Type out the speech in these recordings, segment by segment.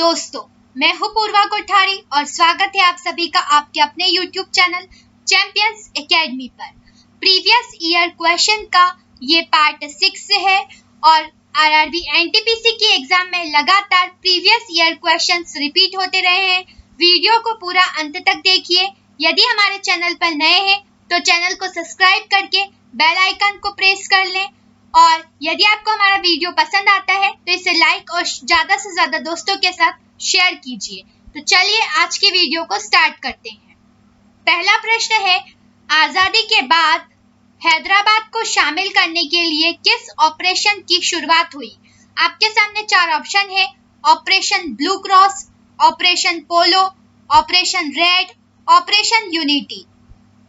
दोस्तों, मैं हूं पूर्वा कोठारी और स्वागत है आप सभी का आपके अपने YouTube चैनल चैंपियंस एकेडमी पर। प्रीवियस ईयर क्वेश्चन का ये पार्ट 6 है और आरआरबी एनटीपीसी की एग्जाम में लगातार प्रीवियस ईयर क्वेश्चंस रिपीट होते रहे हैं। वीडियो को पूरा अंत तक देखिए। यदि हमारे चैनल पर नए हैं तो चैनल को सब्सक्राइब करके बेल आइकन को प्रेस कर लें और यदि आपको हमारा वीडियो पसंद आता है तो इसे लाइक और ज़्यादा से ज़्यादा दोस्तों के साथ शेयर कीजिए। तो चलिए आज की वीडियो को स्टार्ट करते हैं। पहला प्रश्न है, आज़ादी के बाद हैदराबाद को शामिल करने के लिए किस ऑपरेशन की शुरुआत हुई? आपके सामने 4 ऑप्शन है। ऑपरेशन ब्लू क्रॉस, ऑपरेशन पोलो, ऑपरेशन रेड, ऑपरेशन यूनिटी।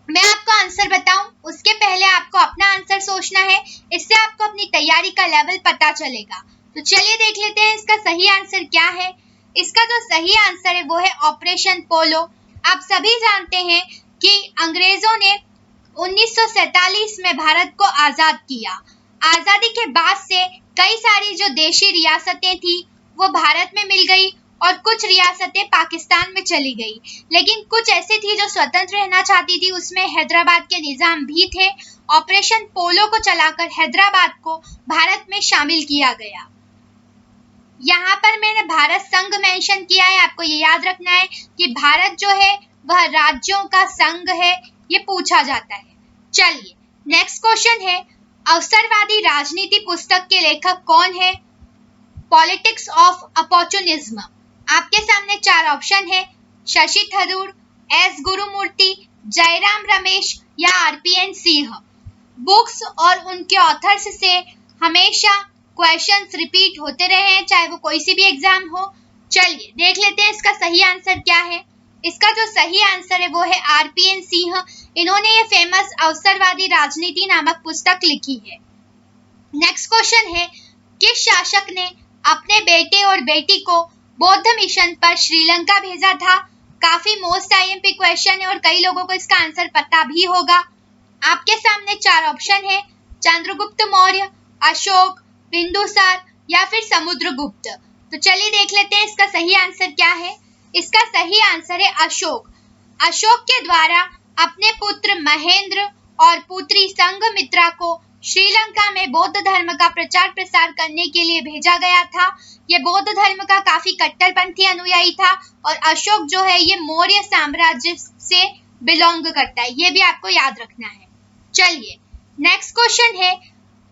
मैं आपको आंसर बताऊं उसके पहले आपको अपना आंसर सोचना है, इससे आपको अपनी तैयारी का लेवल पता चलेगा। तो चलिए देख लेते हैं इसका सही आंसर क्या है। इसका जो सही आंसर है वो है ऑपरेशन पोलो। आप सभी जानते हैं कि अंग्रेजों ने 1947 में भारत को आजाद किया। आजादी के बाद से कई सारी जो देशी रियासतें थी वो भारत में मिल गई और कुछ रियासतें पाकिस्तान में चली गई, लेकिन कुछ ऐसी थी जो स्वतंत्र रहना चाहती थी, उसमें हैदराबाद के निजाम भी थे। ऑपरेशन पोलो को चलाकर हैदराबाद को भारत में शामिल किया गया। यहाँ पर मैंने भारत संघ मेंशन किया है, आपको ये याद रखना है कि भारत जो है वह राज्यों का संघ है, ये पूछा जाता है। चलिए नेक्स्ट क्वेश्चन है, अवसरवादी राजनीति पुस्तक के लेखक कौन है? Politics of opportunism. आपके सामने 4 ऑप्शन है, शशि थरूर, एस गुरुमूर्ति, जयराम रमेश या आरपीएन सिंह। बुक्स और उनके ऑथर्स से हमेशा क्वेश्चंस रिपीट होते रहे हैं, चाहे वो कोई सी भी एग्जाम हो। चलिए देख लेते हैं इसका सही आंसर क्या है। इसका जो सही आंसर है वो है आरपीएन सिंह। इन्होंने ये फेमस अवसरवादी राजनीति नामक पुस्तक लिखी है। नेक्स्ट क्वेश्चन है, किस शासक ने अपने बेटे और बेटी को बौद्ध मिशन पर श्रीलंका भेजा था? काफी मोस्ट आईएमपी क्वेश्चन है और कई लोगों को इसका आंसर पता भी होगा। आपके सामने 4 ऑप्शन है, चंद्रगुप्त मौर्य, अशोक, बिंदुसार या फिर समुद्रगुप्त। तो चलिए देख लेते हैं इसका सही आंसर क्या है। इसका सही आंसर है अशोक। अशोक के द्वारा अपने पुत्र महेंद्र और पुत्री संघमित्रा को श्रीलंका में बौद्ध धर्म का प्रचार प्रसार करने के लिए भेजा गया था। ये बौद्ध धर्म का काफी कट्टरपंथी अनुयायी था और अशोक जो है ये मौर्य साम्राज्य से बिलोंग करता है, ये भी आपको याद रखना है। चलिए नेक्स्ट क्वेश्चन है,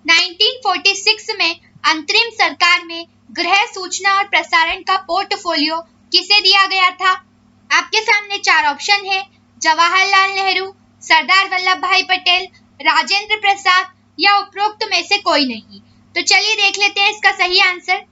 1946 में अंतरिम सरकार में गृह सूचना और प्रसारण का पोर्टफोलियो किसे दिया गया था? आपके सामने 4 ऑप्शन है, जवाहरलाल नेहरू, सरदार वल्लभ भाई पटेल, राजेंद्र प्रसाद या उपरोक्त में से कोई नहीं। तो चलिए देख लेते हैं इसका सही आंसर।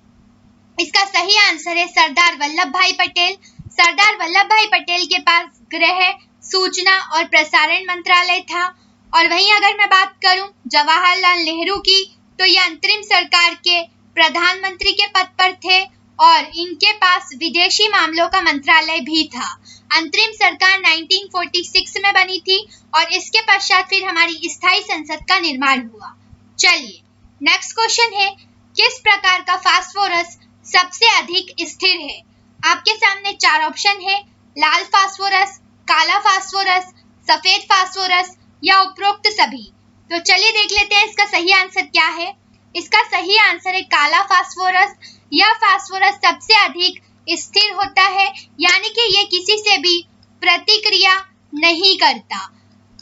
इसका सही आंसर है सरदार वल्लभ भाई पटेल। सरदार वल्लभ भाई पटेल के पास गृह सूचना और प्रसारण मंत्रालय था। और वहीं अगर मैं बात करूं जवाहरलाल नेहरू की, तो ये अंतरिम सरकार के प्रधानमंत्री के पद पर थे और इनके पास विदेशी मामलों का मंत्रालय भी था। अंतरिम सरकार 1946 में बनी थी और इसके पश्चात फिर हमारी स्थायी संसद का निर्माण हुआ। चलिए नेक्स्ट क्वेश्चन है, किस प्रकार का फास्फोरस सबसे अधिक स्थिर है? आपके सामने 4 ऑप्शन है, लाल फास्फोरस, काला फास्फोरस, सफेद फास्फोरस या उपरोक्त सभी। तो चलिए देख लेते हैं इसका सही आंसर क्या है। इसका सही आंसर है काला फास्फोरस। यह फास्फोरस सबसे अधिक स्थिर होता है, यानी कि ये किसी से भी प्रतिक्रिया नहीं करता।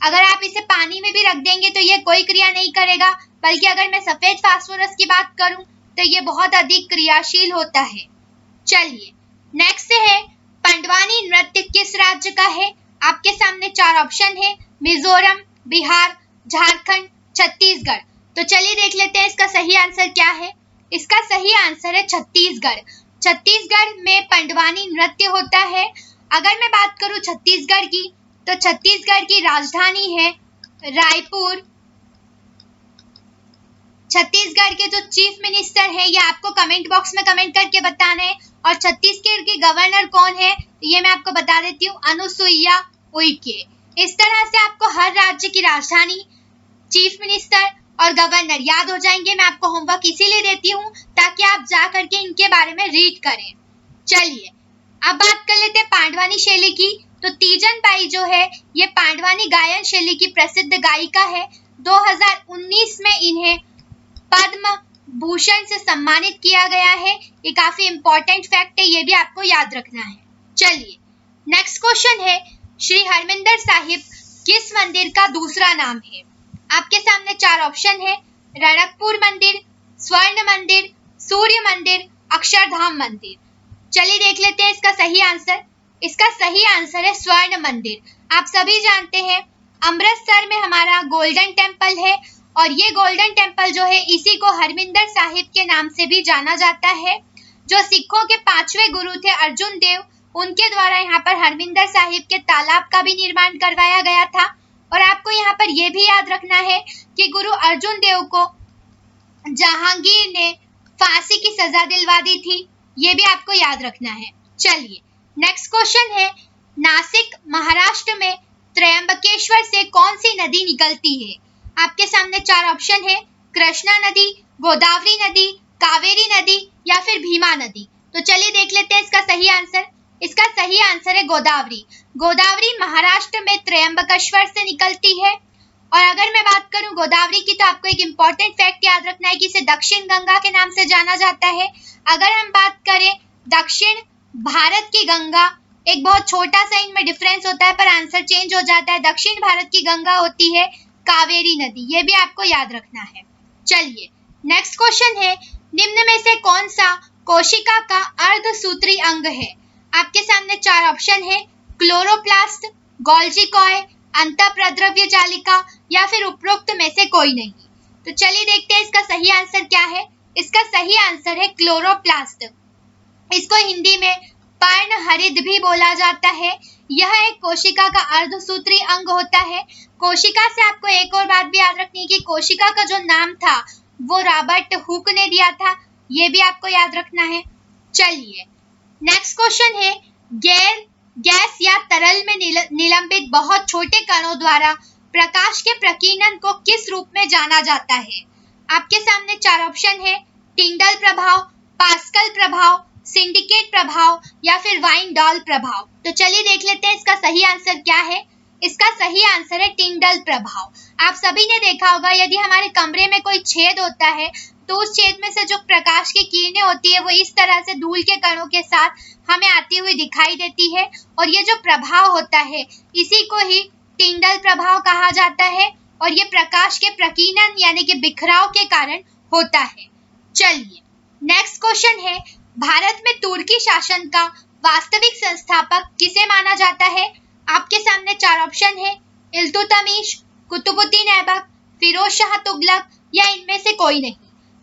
अगर आप इसे पानी में भी रख देंगे तो ये कोई क्रिया नहीं करेगा, बल्कि अगर मैं सफेद फास्फोरस की बात करूं तो ये बहुत अधिक क्रियाशील होता है। चलिए नेक्स्ट है, पंडवानी नृत्य किस राज्य का है? आपके सामने 4 ऑप्शन है, मिजोरम, बिहार, झारखंड, छत्तीसगढ़। तो चलिए देख लेते हैं इसका सही आंसर क्या है। इसका सही आंसर है छत्तीसगढ़। छत्तीसगढ़ में पंडवानी नृत्य होता है। अगर मैं बात करूं छत्तीसगढ़ की, तो छत्तीसगढ़ की राजधानी है रायपुर। छत्तीसगढ़ के जो चीफ मिनिस्टर है ये आपको कमेंट बॉक्स में कमेंट करके बताना है। और छत्तीसगढ़ के गवर्नर कौन है ये मैं आपको बता देती हूँ, अनुसुईया उइके। इस तरह से आपको हर राज्य की राजधानी, चीफ मिनिस्टर और गवर्नर याद हो जाएंगे। मैं आपको होमवर्क इसीलिए देती हूँ ताकि आप जा करके इनके बारे में रीड करें। चलिए अब बात कर लेते हैं पांडवानी शैली की। तो तीजन बाई जो है ये पांडवानी गायन शैली की प्रसिद्ध गायिका है। 2019 में इन्हें पद्म भूषण से सम्मानित किया गया है। ये काफी इंपॉर्टेंट फैक्ट है, ये भी आपको याद रखना है। चलिए नेक्स्ट क्वेश्चन है, श्री हरमिंदर साहिब किस मंदिर का दूसरा नाम है? आपके सामने चार ऑप्शन है, रणकपुर मंदिर, स्वर्ण मंदिर, सूर्य मंदिर, अक्षरधाम मंदिर। चलिए देख लेते हैं इसका सही आंसर। इसका सही आंसर है स्वर्ण मंदिर। आप सभी जानते हैं अमृतसर में हमारा गोल्डन टेम्पल है और ये गोल्डन टेम्पल जो है इसी को हरमिंदर साहिब के नाम से भी जाना जाता है। जो सिखों के 5वें गुरु थे अर्जुन देव, उनके द्वारा यहाँ पर हरमिंदर साहिब के तालाब का भी निर्माण करवाया गया था। और आपको यहाँ पर यह भी याद रखना है कि गुरु अर्जुन देव को जहांगीर ने फांसी की सजा दिलवा दी थी, ये भी आपको याद रखना है। चलिए नेक्स्ट क्वेश्चन है, नासिक महाराष्ट्र में त्र्यंबकेश्वर से कौन सी नदी निकलती है? आपके सामने चार ऑप्शन है, कृष्णा नदी, गोदावरी नदी, कावेरी नदी या फिर भीमा नदी। तो चलिए देख लेते हैं इसका सही आंसर। इसका सही आंसर है गोदावरी। गोदावरी महाराष्ट्र में त्र्यंबकेश्वर से निकलती है। और अगर मैं बात करूं गोदावरी की, तो आपको एक इम्पॉर्टेंट फैक्ट याद रखना है कि इसे दक्षिण गंगा के नाम से जाना जाता है। अगर हम बात करें दक्षिण भारत की गंगा, एक बहुत छोटा सा इनमें डिफरेंस होता है पर आंसर चेंज हो जाता है। दक्षिण भारत की गंगा होती है कावेरी नदी, ये भी आपको याद रखना है। चलिए नेक्स्ट क्वेश्चन है, निम्न में से कौन सा कोशिका का अर्धसूत्री अंग है? आपके सामने चार ऑप्शन है, क्लोरोप्लास्ट, गोल्जी कॉय, अंतःप्रद्रव्य जालिका या फिर उपरोक्त में से कोई नहीं। तो चलिए देखते हैं इसका सही आंसर क्या है। इसका सही आंसर है क्लोरोप्लास्ट। इसको हिंदी में पर्णहरित भी बोला जाता है। यह एक कोशिका का अर्धसूत्री अंग होता है। कोशिका से आपको एक और बात भी याद रखनी है कि कोशिका का जो नाम था वो रॉबर्ट हुक ने दिया था, ये भी आपको याद रखना है। चलिए नेक्स्ट क्वेश्चन है, गैस या तरल में निलंबित बहुत छोटे कणों द्वारा प्रकाश के प्रकीर्णन को किस रूप में जाना जाता है? आपके सामने चार ऑप्शन है, टिंडल प्रभाव, पास्कल प्रभाव, सिंडिकेट प्रभाव या फिर वाइन डॉल प्रभाव। तो चलिए देख लेते हैं इसका सही आंसर क्या है। इसका सही आंसर है टिंडल प्रभाव। आप सभी ने देखा होगा यदि हमारे कमरे में कोई छेद होता है तो उस छेद में से जो प्रकाश की किरणें होती है वो इस तरह से धूल के कणों के साथ हमें आती हुई दिखाई देती है और ये जो प्रभाव होता है इसी को ही टिंडल प्रभाव कहा जाता है और ये प्रकाश के प्रकीर्णन यानी कि बिखराव के कारण होता है। चलिए नेक्स्ट क्वेश्चन है, भारत में तुर्की शासन का वास्तविक संस्थापक किसे माना जाता है? आपके सामने चार ऑप्शन है, इल्तुतमिश, कुतुबुद्दीन ऐबक, फिरोज शाह तुगलक या इनमें से कोई नहीं।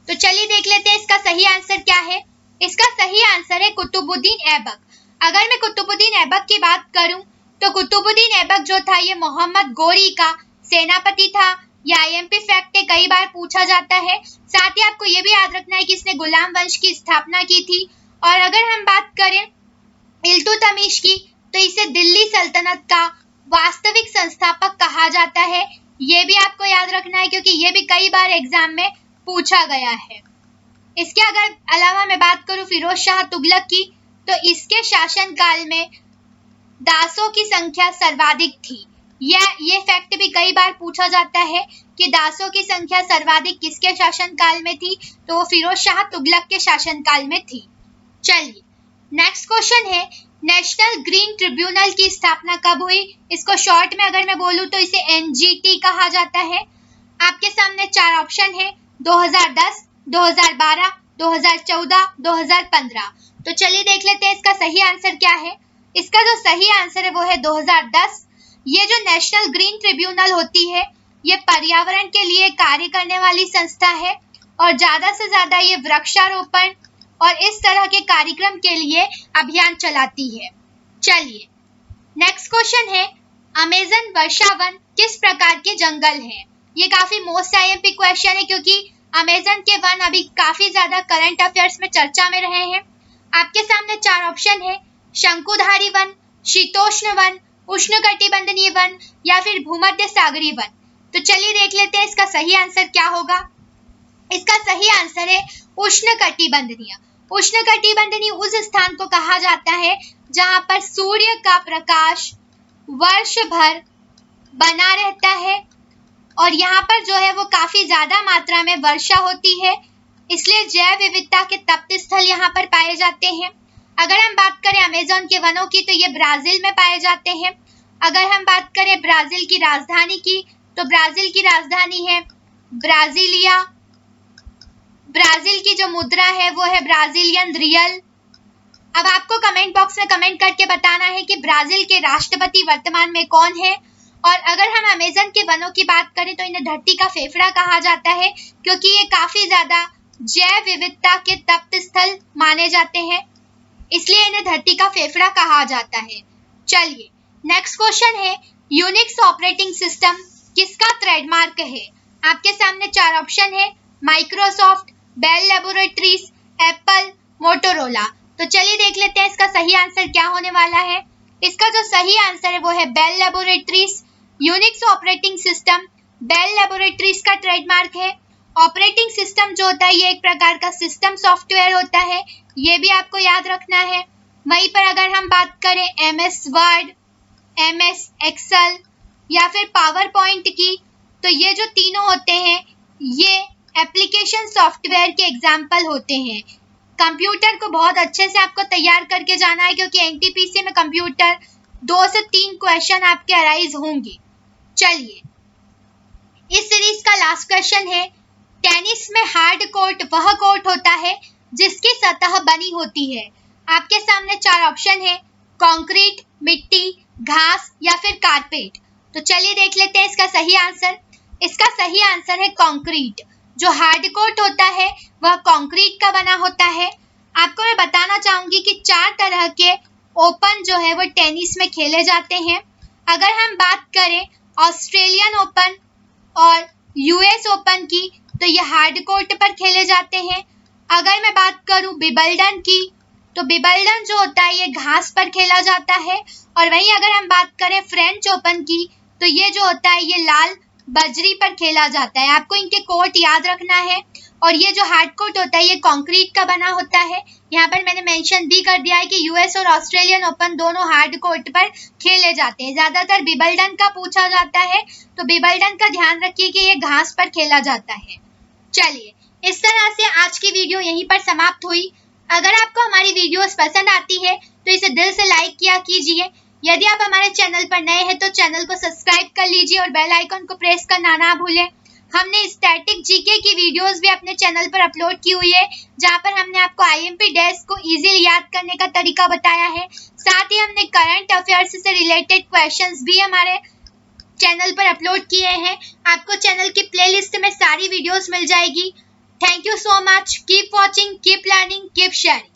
तो चलिए देख लेते हैं इसका सही आंसर क्या है। इसका सही आंसर है कुतुबुद्दीन ऐबक। अगर मैं कुतुबुद्दीन ऐबक की बात करूं तो कुतुबुद्दीन ऐबक जो था ये मोहम्मद गोरी का सेनापति था। यह आईएमपी फैक्ट है, कई बार पूछा जाता है। साथ ही आपको ये भी याद रखना है कि इसने गुलाम वंश की स्थापना की थी। और अगर हम बात करें इल्तुतमिश की तो इसे दिल्ली सल्तनत का वास्तविक संस्थापक कहा जाता है। ये भी आपको याद रखना है क्योंकि ये भी कई बार एग्जाम में पूछा गया है। इसके अगर अलावा मैं बात करूं फिरोज शाह तुगलक की तो इसके शासनकाल में दासों की संख्या सर्वाधिक थी। ये फैक्ट भी कई बार पूछा जाता है कि दासों की संख्या सर्वाधिक किसके शासनकाल में थी, तो वो फिरोज शाह तुगलक के शासनकाल में थी। चलिए नेक्स्ट क्वेश्चन है, नेशनल ग्रीन ट्रिब्यूनल की स्थापना कब हुई? इसको शॉर्ट में अगर मैं बोलूं तो इसे एनजीटी कहा जाता है। आपके सामने चार ऑप्शन है, 2010, 2012, 2014, 2015। तो चलिए देख लेते हैं इसका सही आंसर क्या है। इसका जो सही आंसर है वो है 2010। ये जो नेशनल ग्रीन ट्रिब्यूनल होती है ये पर्यावरण के लिए कार्य करने वाली संस्था है और ज्यादा से ज्यादा ये वृक्षारोपण और इस तरह के कार्यक्रम के लिए अभियान चलाती है। चलिए नेक्स्ट क्वेश्चन है, अमेजन वर्षा वन किस प्रकार के जंगल है? ये काफी मोस्ट आईएमपी क्वेश्चन है क्योंकि अमेजन के वन अभी काफी ज्यादा करंट अफेयर्स में चर्चा में रहे हैं। आपके सामने चार ऑप्शन है, शंकुधारी वन, शीतोष्ण वन, उष्णकटिबंधीय वन या फिर भूमध्य सागरीय वन। तो चलिए देख लेते हैं इसका सही आंसर क्या होगा। इसका सही आंसर है उष्णकटिबंधीय। उष्णकटिबंधनीय उस स्थान को कहा जाता है जहां पर सूर्य का प्रकाश वर्ष भर बना रहता है और यहाँ पर जो है वो काफी ज्यादा मात्रा में वर्षा होती है, इसलिए जैव विविधता के तप्त स्थल यहाँ पर पाए जाते हैं। अगर हम बात करें अमेज़न के वनों की तो ये ब्राजील में पाए जाते हैं। अगर हम बात करें ब्राजील की राजधानी की तो ब्राजील की राजधानी है ब्राजीलिया। ब्राजील की जो मुद्रा है वो है ब्राजीलियन रियल। अब आपको कमेंट बॉक्स में कमेंट करके बताना है कि ब्राजील के राष्ट्रपति वर्तमान में कौन है। और अगर हम अमेज़न के वनों की बात करें तो इन्हें धरती का फेफड़ा कहा जाता है क्योंकि ये काफी ज्यादा जैव विविधता के तप्त स्थल माने जाते हैं, इसलिए इन्हें धरती का फेफड़ा कहा जाता है। चलिए नेक्स्ट क्वेश्चन है, यूनिक्स ऑपरेटिंग सिस्टम किसका ट्रेडमार्क है? आपके सामने 4 ऑप्शन है, Microsoft, Bell laboratories, Apple, Motorola. तो चलिए देख लेते हैं इसका सही आंसर क्या होने वाला है। इसका जो सही आंसर है वो है Bell laboratories. Unix operating system Bell laboratories का ट्रेडमार्क है। ऑपरेटिंग सिस्टम जो होता है ये एक प्रकार का सिस्टम सॉफ्टवेयर होता है, ये भी आपको याद रखना है। वहीं पर अगर हम बात करें MS वर्ड, MS एक्सेल या फिर पावर पॉइंट की, तो ये जो तीनों होते हैं ये एप्लीकेशन सॉफ्टवेयर के एग्जाम्पल होते हैं। कंप्यूटर को बहुत अच्छे से आपको तैयार करके जाना है क्योंकि NTPC में कंप्यूटर 2 से 3 क्वेश्चन आपके अराइज होंगे। चलिए इस सीरीज का लास्ट क्वेश्चन है, टेनिस में हार्ड कोर्ट वह कोर्ट होता है जिसकी सतह बनी होती है। आपके सामने 4 ऑप्शन है, कंक्रीट, मिट्टी, घास या फिर कारपेट। तो चलिए देख लेते हैं इसका सही आंसर। इसका सही आंसर है कंक्रीट। जो हार्ड कोर्ट होता है वह कंक्रीट का बना होता है। आपको मैं बताना चाहूंगी कि 4 तरह के ओपन जो है वो टेनिस में खेले जाते हैं। अगर हम बात करें ऑस्ट्रेलियन ओपन और US ओपन की तो ये हार्ड कोर्ट पर खेले जाते हैं। अगर मैं बात करूं विंबलडन की तो विंबलडन जो होता है ये घास पर खेला जाता है। और वहीं अगर हम बात करें फ्रेंच ओपन की तो ये जो होता है ये लाल बजरी पर खेला जाता है। आपको इनके कोर्ट याद रखना है। और ये जो हार्ड कोर्ट होता है ये कंक्रीट का बना होता है। यहाँ पर मैंने मेंशन भी कर दिया है कि US और ऑस्ट्रेलियन ओपन दोनों हार्ड कोर्ट पर खेले जाते हैं। ज्यादातर विंबलडन का पूछा जाता है तो विंबलडन का ध्यान रखिए कि ये घास पर खेला जाता है। चलिए इस तरह से आज की वीडियो यहीं पर समाप्त हुई। अगर आपको हमारी वीडियोस पसंद आती है तो इसे दिल से लाइक किया कीजिए। यदि आप हमारे चैनल पर नए हैं तो चैनल को सब्सक्राइब कर लीजिए और बेल आइकन को प्रेस करना ना भूलें। हमने स्टैटिक जीके की वीडियोस भी अपने चैनल पर अपलोड की हुई है जहां पर हमने आपको IMP डेस्क को इजीली याद करने का तरीका बताया है। साथ ही हमने करंट अफेयर्स से रिलेटेड क्वेश्चंस भी हमारे चैनल पर अपलोड किए हैं। आपको चैनल की प्लेलिस्ट में सारी वीडियोस मिल जाएगी। Thank you so much. Keep watching, keep learning, keep sharing.